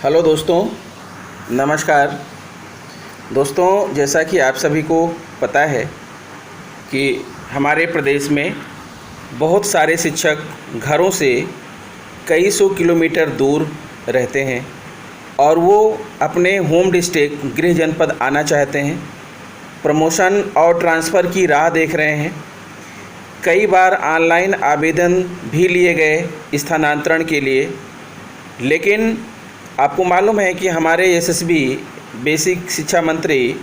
Hello दोस्तों, नमस्कार। दोस्तों, जैसा कि आप सभी को पता है कि हमारे प्रदेश में बहुत सारे शिक्षक घरों से कई सौ किलोमीटर दूर रहते हैं और वो अपने होम डिस्ट्रिक्ट गृह जनपद आना चाहते हैं। प्रमोशन और ट्रांसफ़र की राह देख रहे हैं। कई बार ऑनलाइन आवेदन भी लिए गए स्थानांतरण के लिए, लेकिन आपको मालूम है कि हमारे एसएसबी बेसिक शिक्षा मंत्री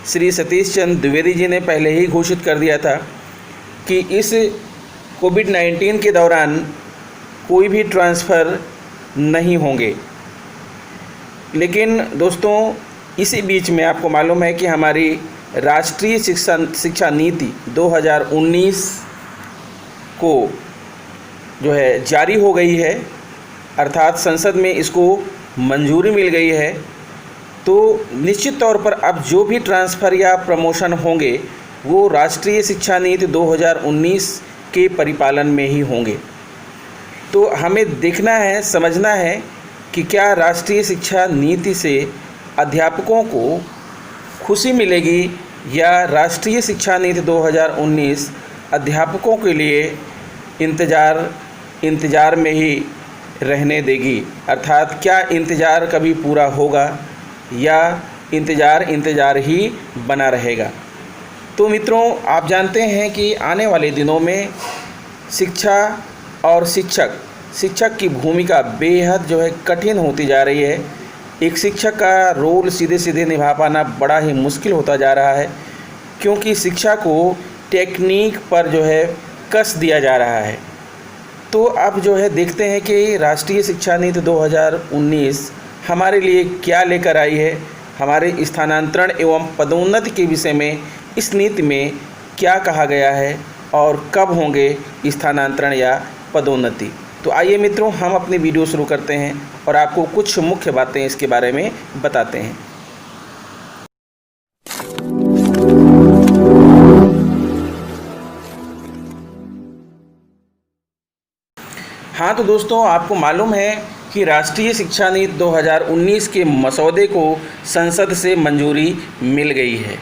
श्री सतीश चंद्र द्विवेदी जी ने पहले ही घोषित कर दिया था कि इस कोविड-19 के दौरान कोई भी ट्रांसफ़र नहीं होंगे। लेकिन दोस्तों, इसी बीच में आपको मालूम है कि हमारी राष्ट्रीय शिक्षा नीति 2019 को जो है जारी हो गई है, अर्थात संसद में इसको मंजूरी मिल गई है। तो निश्चित तौर पर अब जो भी ट्रांसफ़र या प्रमोशन होंगे वो राष्ट्रीय शिक्षा नीति 2019 के परिपालन में ही होंगे। तो हमें देखना है, समझना है कि क्या राष्ट्रीय शिक्षा नीति से अध्यापकों को खुशी मिलेगी या राष्ट्रीय शिक्षा नीति 2019 अध्यापकों के लिए इंतज़ार में ही रहने देगी। अर्थात क्या इंतज़ार कभी पूरा होगा या इंतज़ार ही बना रहेगा। तो मित्रों, आप जानते हैं कि आने वाले दिनों में शिक्षा और शिक्षक की भूमिका बेहद जो है कठिन होती जा रही है। एक शिक्षक का रोल सीधे सीधे निभा पाना बड़ा ही मुश्किल होता जा रहा है, क्योंकि शिक्षा को टेक्निक पर जो है कस दिया जा रहा है। तो अब जो है देखते हैं कि राष्ट्रीय शिक्षा नीति 2019 हमारे लिए क्या लेकर आई है। हमारे स्थानांतरण एवं पदोन्नति के विषय में इस नीति में क्या कहा गया है और कब होंगे स्थानांतरण या पदोन्नति। तो आइए मित्रों, हम अपनी वीडियो शुरू करते हैं और आपको कुछ मुख्य बातें इसके बारे में बताते हैं। हाँ, तो दोस्तों, आपको मालूम है कि राष्ट्रीय शिक्षा नीति 2019 के मसौदे को संसद से मंजूरी मिल गई है।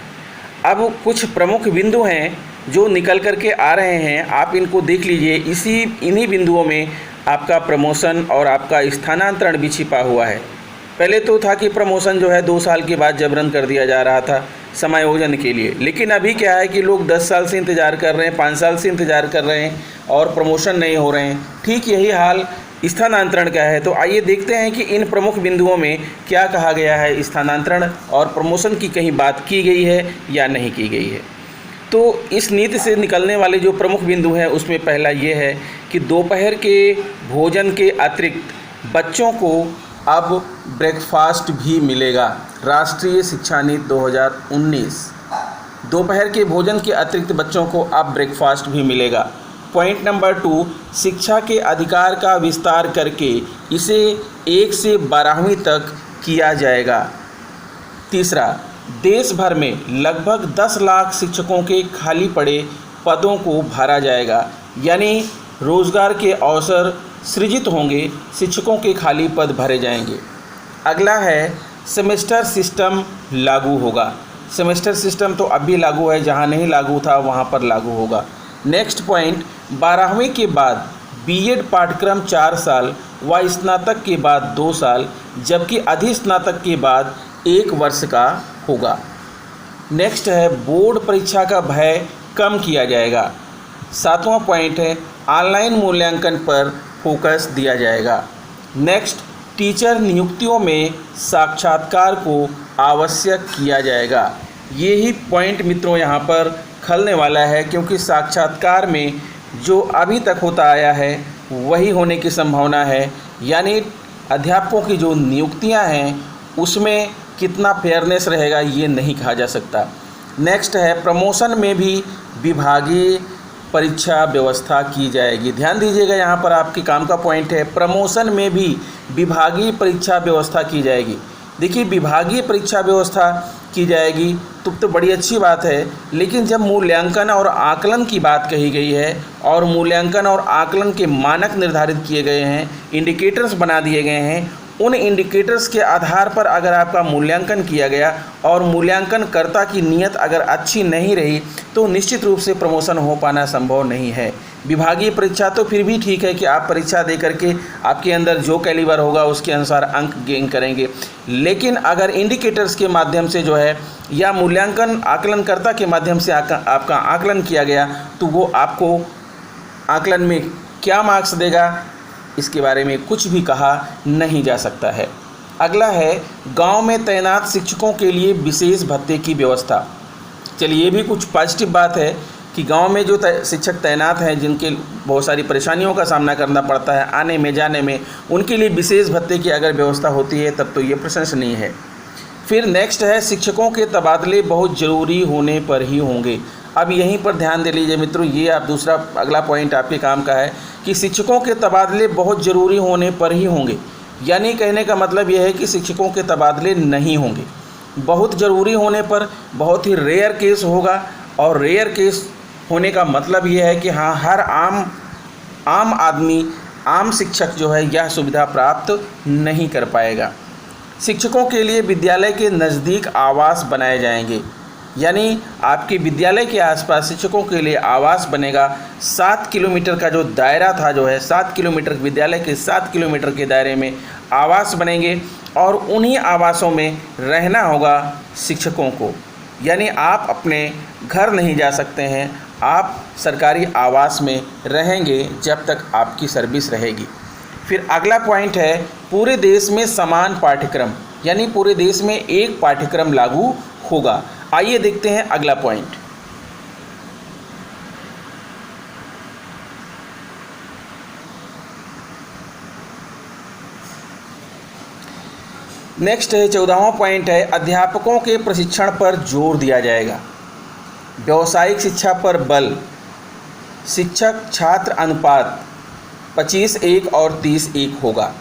अब कुछ प्रमुख बिंदु हैं जो निकल कर के आ रहे हैं, आप इनको देख लीजिए। इन्हीं बिंदुओं में आपका प्रमोशन और आपका स्थानांतरण भी छिपा हुआ है। पहले तो था कि प्रमोशन जो है 2 साल के बाद जबरन कर दिया जा रहा था समायोजन के लिए, लेकिन अभी क्या है कि लोग 10 साल से इंतज़ार कर रहे हैं, 5 साल से इंतज़ार कर रहे हैं और प्रमोशन नहीं हो रहे हैं। ठीक यही हाल स्थानांतरण का है। तो आइए देखते हैं कि इन प्रमुख बिंदुओं में क्या कहा गया है, स्थानांतरण और प्रमोशन की कहीं बात की गई है या नहीं की गई है। तो इस नीति से निकलने वाले जो प्रमुख बिंदु हैं उसमें पहला ये है कि दोपहर के भोजन के अतिरिक्त बच्चों को अब ब्रेकफास्ट भी मिलेगा। राष्ट्रीय शिक्षा नीति 2019 दोपहर के भोजन के अतिरिक्त बच्चों को अब ब्रेकफास्ट भी मिलेगा। पॉइंट नंबर 2, शिक्षा के अधिकार का विस्तार करके इसे 1 से 12वीं तक किया जाएगा। तीसरा, देश भर में लगभग 10 लाख शिक्षकों के खाली पड़े पदों को भरा जाएगा, यानी रोज़गार के अवसर सृजित होंगे, शिक्षकों के खाली पद भरे जाएंगे। अगला है सेमेस्टर सिस्टम लागू होगा। सेमेस्टर सिस्टम तो अभी लागू है, जहां नहीं लागू था वहां पर लागू होगा। नेक्स्ट पॉइंट, 12वीं के बाद बीएड पाठ्यक्रम 4 साल व स्नातक के बाद 2 साल, जबकि अधिस्नातक के बाद 1 वर्ष का होगा। नेक्स्ट है बोर्ड परीक्षा का भय कम किया जाएगा। 7वां पॉइंट है ऑनलाइन मूल्यांकन पर फोकस दिया जाएगा। नेक्स्ट, टीचर नियुक्तियों में साक्षात्कार को आवश्यक किया जाएगा। ये ही पॉइंट मित्रों यहाँ पर खलने वाला है, क्योंकि साक्षात्कार में जो अभी तक होता आया है वही होने की संभावना है, यानी अध्यापकों की जो नियुक्तियाँ हैं उसमें कितना फेयरनेस रहेगा ये नहीं कहा जा सकता। नेक्स्ट है प्रमोशन में भी विभागीय परीक्षा व्यवस्था की जाएगी। ध्यान दीजिएगा, यहाँ पर आपके काम का पॉइंट है, प्रमोशन में भी विभागीय परीक्षा व्यवस्था की जाएगी। देखिए, विभागीय परीक्षा व्यवस्था की जाएगी तो बड़ी अच्छी बात है, लेकिन जब मूल्यांकन और आकलन की बात कही गई है और मूल्यांकन और आकलन के मानक निर्धारित किए गए हैं, इंडिकेटर्स बना दिए गए हैं, उन इंडिकेटर्स के आधार पर अगर आपका मूल्यांकन किया गया और मूल्यांकनकर्ता की नीयत अगर अच्छी नहीं रही तो निश्चित रूप से प्रमोशन हो पाना संभव नहीं है। विभागीय परीक्षा तो फिर भी ठीक है कि आप परीक्षा दे करके आपके अंदर जो कैलिबर होगा उसके अनुसार अंक गेन करेंगे, लेकिन अगर इंडिकेटर्स के माध्यम से जो है या मूल्यांकन आकलनकर्ता के माध्यम से आपका आकलन किया गया तो वो आपको आकलन में क्या मार्क्स देगा इसके बारे में कुछ भी कहा नहीं जा सकता है। अगला है गांव में तैनात शिक्षकों के लिए विशेष भत्ते की व्यवस्था। चलिए ये भी कुछ पॉजिटिव बात है कि गांव में जो शिक्षक तैनात हैं जिनके बहुत सारी परेशानियों का सामना करना पड़ता है आने में जाने में, उनके लिए विशेष भत्ते की अगर व्यवस्था होती है तब तो ये प्रशंसनीय है। फिर नेक्स्ट है शिक्षकों के तबादले बहुत ज़रूरी होने पर ही होंगे। अब यहीं पर ध्यान दे लीजिए मित्रों, ये आप दूसरा अगला पॉइंट आपके काम का है कि शिक्षकों के तबादले बहुत ज़रूरी होने पर ही होंगे। यानी कहने का मतलब यह है कि शिक्षकों के तबादले नहीं होंगे, बहुत ज़रूरी होने पर बहुत ही रेयर केस होगा। और रेयर केस होने का मतलब यह है कि हाँ, हर आम आदमी, आम शिक्षक जो है यह सुविधा प्राप्त नहीं कर पाएगा। शिक्षकों के लिए विद्यालय के नज़दीक आवास बनाए जाएंगे, यानी आपके विद्यालय के आसपास शिक्षकों के लिए आवास बनेगा। 7 किलोमीटर का जो दायरा था जो है 7 किलोमीटर, विद्यालय के 7 किलोमीटर के दायरे में आवास बनेंगे और उन्हीं आवासों में रहना होगा शिक्षकों को। यानी आप अपने घर नहीं जा सकते हैं, आप सरकारी आवास में रहेंगे जब तक आपकी सर्विस रहेगी। फिर अगला पॉइंट है पूरे देश में समान पाठ्यक्रम, यानी पूरे देश में एक पाठ्यक्रम लागू होगा। आइए देखते हैं अगला पॉइंट। नेक्स्ट है 14वां पॉइंट है अध्यापकों के प्रशिक्षण पर जोर दिया जाएगा। व्यावसायिक शिक्षा पर बल, शिक्षक छात्र अनुपात 25:1 और 30:1 होगा।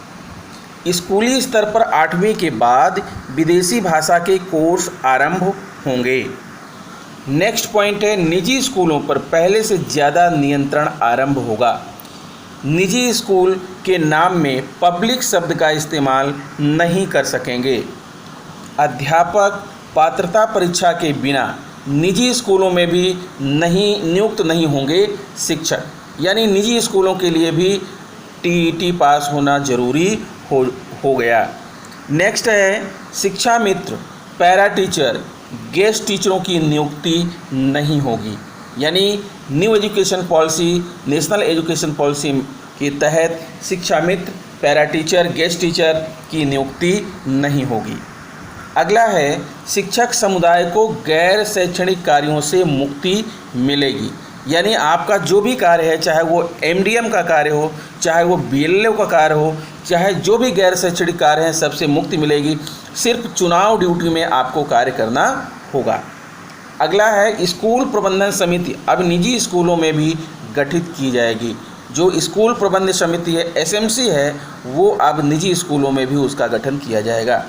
स्कूली स्तर पर 8वीं के बाद विदेशी भाषा के कोर्स आरंभ होंगे। नेक्स्ट पॉइंट है निजी स्कूलों पर पहले से ज़्यादा नियंत्रण आरंभ होगा। निजी स्कूल के नाम में पब्लिक शब्द का इस्तेमाल नहीं कर सकेंगे। अध्यापक पात्रता परीक्षा के बिना निजी स्कूलों में भी नियुक्त नहीं होंगे शिक्षक, यानी निजी स्कूलों के लिए भी टीईटी पास होना जरूरी हो गया। नेक्स्ट है शिक्षा मित्र, पैरा टीचर, गेस्ट टीचरों की नियुक्ति नहीं होगी। यानी new education policy, national education policy के तहत शिक्षा मित्र, पैरा टीचर, गेस्ट टीचर की नियुक्ति नहीं होगी। अगला है शिक्षक समुदाय को गैर शैक्षणिक कार्यों से मुक्ति मिलेगी। यानी आपका जो भी कार्य है, चाहे वो एमडीएम का कार्य हो, चाहे वो बीएलओ का कार्य हो, चाहे जो भी गैर शैक्षणिक कार्य हैं, सबसे मुक्ति मिलेगी। सिर्फ चुनाव ड्यूटी में आपको कार्य करना होगा। अगला है स्कूल प्रबंधन समिति अब निजी स्कूलों में भी गठित की जाएगी। जो स्कूल प्रबंधन समिति है, एसएमसी है, वो अब निजी स्कूलों में भी उसका गठन किया जाएगा।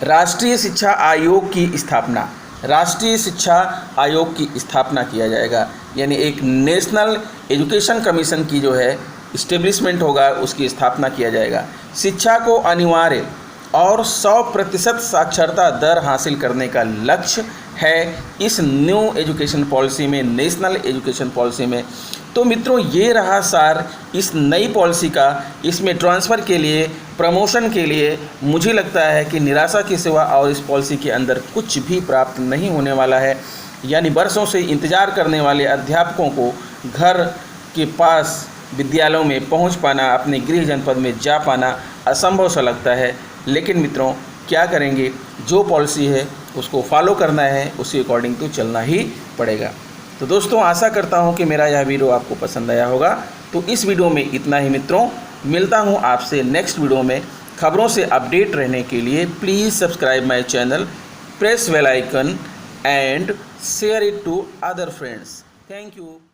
राष्ट्रीय शिक्षा आयोग की स्थापना, राष्ट्रीय शिक्षा आयोग की स्थापना किया जाएगा। यानी एक नेशनल एजुकेशन कमीशन की जो है इस्टेब्लिशमेंट होगा, उसकी स्थापना किया जाएगा। शिक्षा को अनिवार्य और 100% साक्षरता दर हासिल करने का लक्ष्य है इस न्यू एजुकेशन पॉलिसी में, नेशनल एजुकेशन पॉलिसी में। तो मित्रों ये रहा सार इस नई पॉलिसी का। इसमें ट्रांसफ़र के लिए, प्रमोशन के लिए मुझे लगता है कि निराशा की सिवा और इस पॉलिसी के अंदर कुछ भी प्राप्त नहीं होने वाला है। यानी वर्षों से इंतज़ार करने वाले अध्यापकों को घर के पास विद्यालयों में पहुंच पाना, अपने गृह जनपद में जा पाना असंभव सा लगता है। लेकिन मित्रों क्या करेंगे, जो पॉलिसी है उसको फॉलो करना है, उसी अकॉर्डिंग तो चलना ही पड़ेगा। तो दोस्तों आशा करता हूं कि मेरा यह वीडियो आपको पसंद आया होगा। तो इस वीडियो में इतना ही मित्रों, मिलता हूं आपसे नेक्स्ट वीडियो में। खबरों से अपडेट रहने के लिए please subscribe my channel, press bell icon and share it to other friends. Thank you.